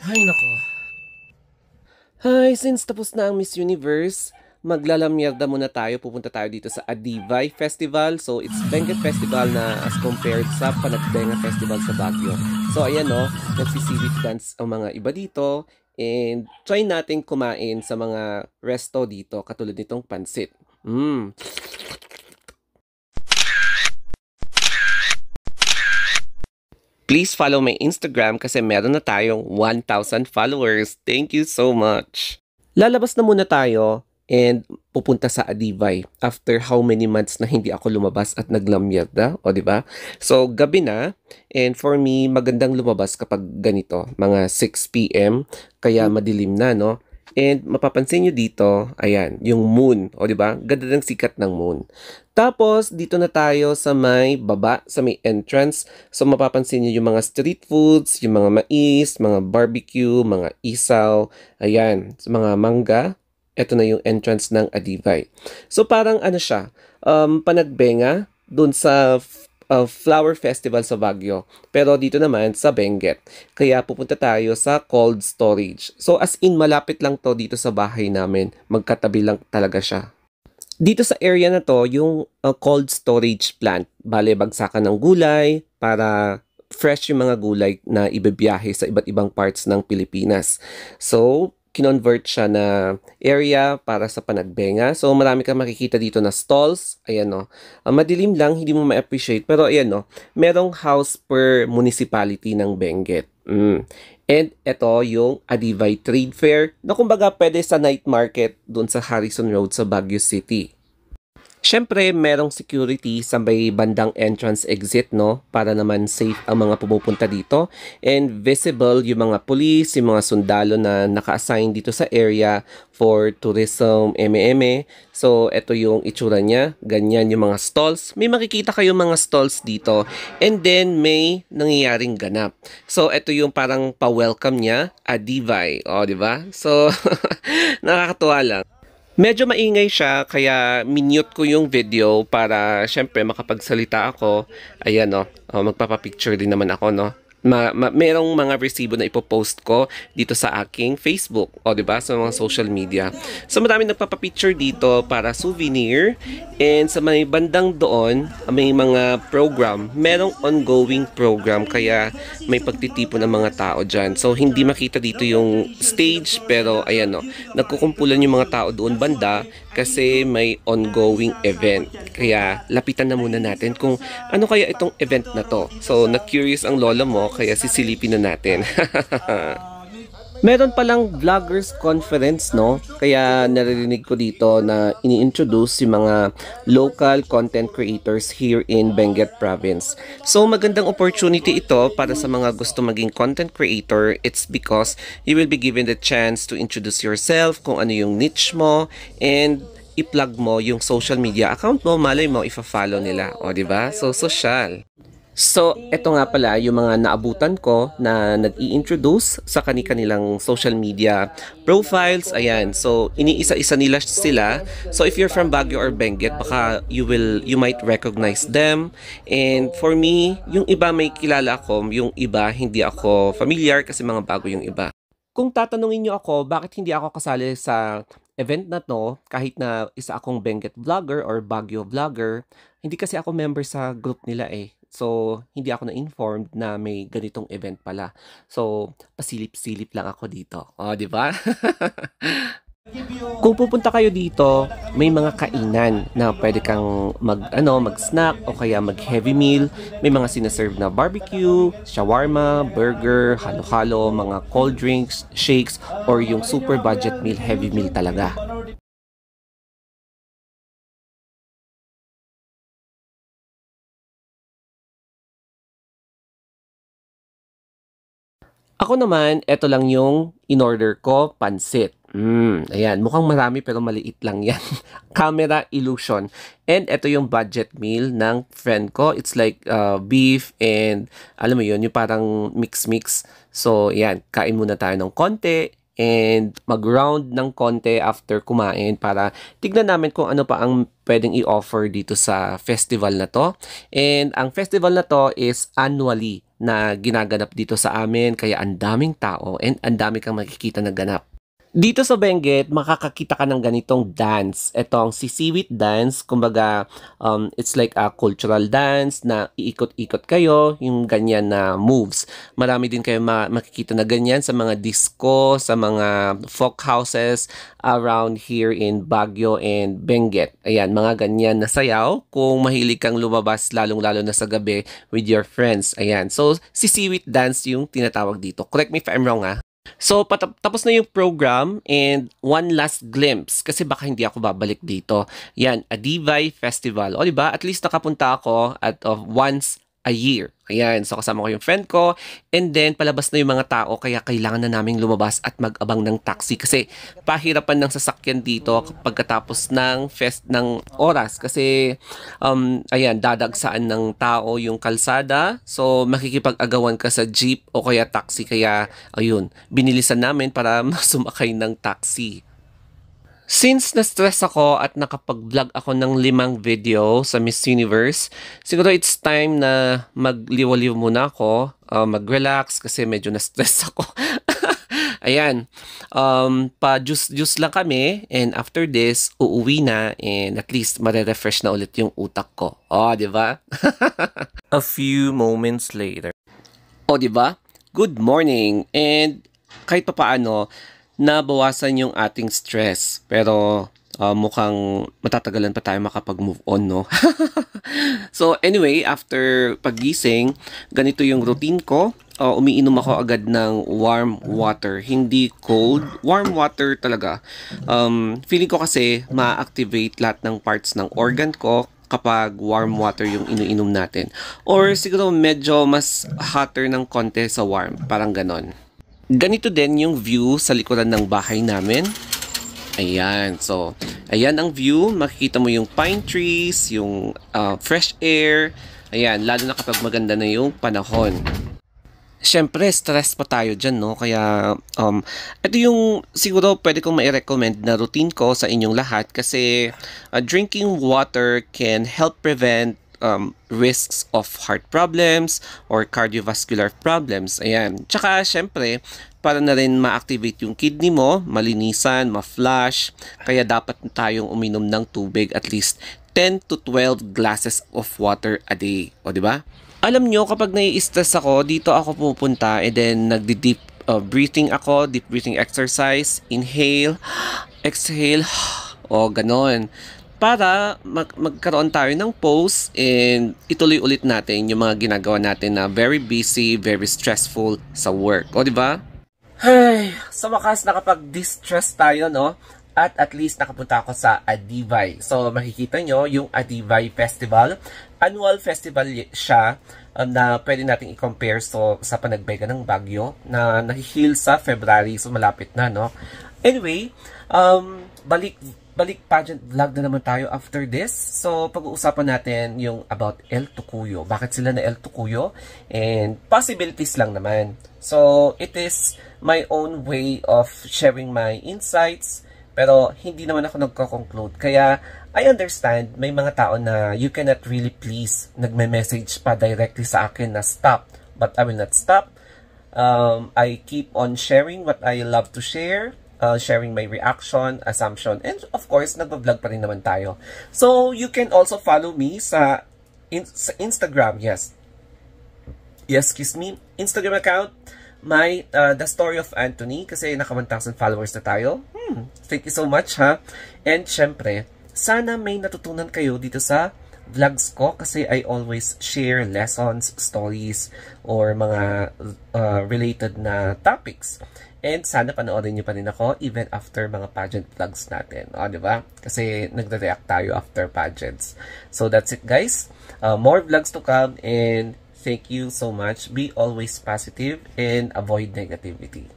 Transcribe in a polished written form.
Ay nako. Hi, since tapos na ang Miss Universe, maglalamyerda muna tayo. Pupunta tayo dito sa Adivay Festival. So, it's Benguet Festival na as compared sa Panagbenga Festival sa Baguio. So, ayan no, nagsisilip dance ang mga iba dito. And try natin kumain sa mga resto dito, katulad nitong pansit. Please follow my Instagram kasi meron na tayong 1,000 followers. Thank you so much. Lalabas na muna tayo and pupunta sa Adivay after how many months na hindi ako lumabas at naglamyerda, o di ba? So gabi na, and for me magandang lumabas kapag ganito, mga 6 PM, kaya madilim na, no? And mapapansin nyo dito, ayan, yung moon, o di ba? Ganda ng sikat ng moon. Tapos dito na tayo sa may baba, sa may entrance. So mapapansin nyo yung mga street foods, yung mga mais, mga barbecue, mga isaw, ayan, sa mga mangga. Ito na yung entrance ng Adivay. So parang ano siya, panagbenga dun sa Flower Festival sa Baguio. Pero dito naman sa Benguet. Kaya pupunta tayo sa cold storage. So as in malapit lang to dito sa bahay namin. Magkatabi lang talaga siya. Dito sa area na to, yung cold storage plant. Bale, bagsakan ng gulay para fresh yung mga gulay na ibibiyahe sa iba't ibang parts ng Pilipinas. So, kinonvert siya na area para sa panagbenga. So, marami kang makikita dito na stalls. Ayan no. Madilim lang, hindi mo ma-appreciate. Pero ayan no, merong house per municipality ng Benguet. And ito yung Adivay Trade Fair na kumbaga pwede sa night market dun sa Harrison Road sa Baguio City. Siyempre, merong security sa may bandang entrance exit, no? Para naman safe ang mga pumupunta dito. And visible yung mga police, yung mga sundalo na naka-assign dito sa area for tourism, eme-eme. So, ito yung itsura niya. Ganyan yung mga stalls. May makikita kayong mga stalls dito. And then, may nangyayaring ganap. So, ito yung parang pa-welcome niya, Adivay. O, di ba? So, nakakatuwa lang. Medyo maingay siya, kaya minute ko yung video para syempre makapagsalita ako. Ayan no, magpapapicture din naman ako no. Merong mga resibo na ipopost ko dito sa aking Facebook, o di ba, sa mga social media. So maraming nagpapapicture dito para souvenir, and sa may bandang doon may mga program, merong ongoing program, kaya may pagtitipon ng mga tao dyan. So hindi makita dito yung stage, pero ayan no, nagkukumpulan yung mga tao doon banda kasi may ongoing event. Kaya lapitan na muna natin kung ano kaya itong event na to. So na-curious ang lola mo, kaya sisilipin na natin. Meron palang vloggers conference, no? Kaya naririnig ko dito na ini-introduce yung mga local content creators here in Benguet Province. So magandang opportunity ito para sa mga gusto maging content creator. It's because you will be given the chance to introduce yourself, kung ano yung niche mo, and i-plug mo yung social media account mo. Malay mo, ifa-follow nila. O, diba? So, social. So, eto nga pala yung mga naabutan ko na nag-i-introduce sa kanilang social media profiles. Ayan. So, iniisa-isa nila sila. So, if you're from Baguio or Benguet, baka you might recognize them. And for me, yung iba may kilala ako, yung iba hindi ako familiar kasi mga bago yung iba. Kung tatanungin niyo ako, bakit hindi ako kasali sa event na to, kahit na isa akong Benguet vlogger or Baguio vlogger, hindi kasi ako member sa group nila eh. So, hindi ako na-informed na may ganitong event pala. So, pasilip-silip lang ako dito. O, di ba? Kung pupunta kayo dito, may mga kainan na pwede kang mag-snack o kaya mag-heavy meal. May mga sinaserve na barbecue, shawarma, burger, halo-halo, mga cold drinks, shakes, or yung super budget meal, heavy meal talaga. Ako naman, eto lang yung in-order ko, pansit. Ayan, mukhang marami pero maliit lang yan. Camera illusion. And ito yung budget meal ng friend ko. It's like beef and alam mo yun, yung parang mix-mix. So, yan, kain muna tayo ng konti and mag-round ng konti after kumain para tignan namin kung ano pa ang pwedeng i-offer dito sa festival na to. And ang festival na to is annually na ginaganap dito sa amin, kaya ang daming tao and ang dami kang makikita na ganap. Dito sa Benguet, makakakita ka ng ganitong dance. Ito ang sisiwit dance. Kumbaga, it's like a cultural dance na iikot-ikot kayo, yung ganyan na moves. Marami din kayo makikita na ganyan sa mga disco, sa mga folk houses around here in Baguio and Benguet. Ayan, mga ganyan na sayaw. Kung mahilig kang lumabas, lalong-lalo na sa gabi with your friends. Ayan, so sisiwit dance yung tinatawag dito. Correct me if I'm wrong, ha? So, tapos na yung program and one last glimpse kasi baka hindi ako babalik dito. Yan, Adivay Festival. O diba, at least nakapunta ako at once a year. Ayan, so kasama ko yung friend ko and then palabas na yung mga tao kaya kailangan na naming lumabas at mag-abang ng taxi kasi pahirapan ng sasakyan dito pagkatapos ng ng oras kasi ayan, dadagsaan ng tao yung kalsada, so makikipag-agawan ka sa jeep o kaya taxi, kaya ayun, binilisan namin para sumakay ng taxi. Since na-stress ako at nakapag-vlog ako ng 5 video sa Miss Universe, siguro it's time na magliwaliw muna ako, mag-relax kasi medyo na-stress ako. Ayan, pa-juice lang kami and after this, uuwi na and at least mare-refresh na ulit yung utak ko. Oh, di ba? A few moments later. Oh, di ba? Good morning and kahit pa paano, nabawasan yung ating stress. Pero mukhang matatagalan pa tayo makapag-move on, no? So anyway, after pagising, ganito yung routine ko. Umiinom ako agad ng warm water. Hindi cold. Warm water talaga. Feeling ko kasi ma-activate lahat ng parts ng organ ko kapag warm water yung iniinom natin. Or siguro medyo mas hotter ng konti sa warm. Parang ganon. Ganito din yung view sa likuran ng bahay namin. Ayan. So, ayan ang view. Makikita mo yung pine trees, yung fresh air. Ayan. Lalo na kapag maganda na yung panahon. Siyempre, stress pa tayo dyan, no? Kaya, ito yung siguro pwede kong ma-recommend na routine ko sa inyong lahat kasi drinking water can help prevent risks of heart problems or cardiovascular problems. Ayan. Tsaka, syempre, para na rin ma-activate yung kidney mo, malinisan, ma-flush. Kaya dapat tayong uminom ng tubig at least 10 to 12 glasses of water a day. O, di ba? Alam nyo, kapag nai-stress ako, dito ako pupunta and then nagdi-deep breathing ako, deep breathing exercise, inhale, exhale, o ganon. Para magkaroon tayo ng pause and ituloy ulit natin yung mga ginagawa natin na very busy, very stressful sa work. O, di ba? Ay, sa wakas nakapag-distress tayo, no? At least nakapunta ako sa Adivay. So, makikita nyo yung Adivay Festival. Annual festival siya na pwede natin i-compare sa Panagbenga ng Baguio na nahihil sa February. So, malapit na, no? Anyway, balik pageant vlog na naman tayo after this. So, pag-uusapan natin yung about El Tocuyo. Bakit sila na El Tocuyo? And possibilities lang naman. So, it is my own way of sharing my insights. Pero, hindi naman ako nagko-conclude. Kaya, I understand, may mga tao na you cannot really please. Nagme-message pa directly sa akin na stop. But I will not stop. I keep on sharing what I love to share. Sharing my reaction, assumption, and of course, nagbablog pa rin naman tayo. So, you can also follow me sa Instagram, yes. Yes, excuse me. Instagram account, my The Story of Anthony, kasi naka 1,000 followers na tayo. Thank you so much, ha. And syempre, sana may natutunan kayo dito sa vlogs ko kasi I always share lessons, stories, or mga related na topics. And sana panoorin niyo pa rin ako even after mga pageant vlogs natin. O, di ba? Kasi nagre-react tayo after pageants. So, that's it, guys. More vlogs to come and thank you so much. Be always positive and avoid negativity.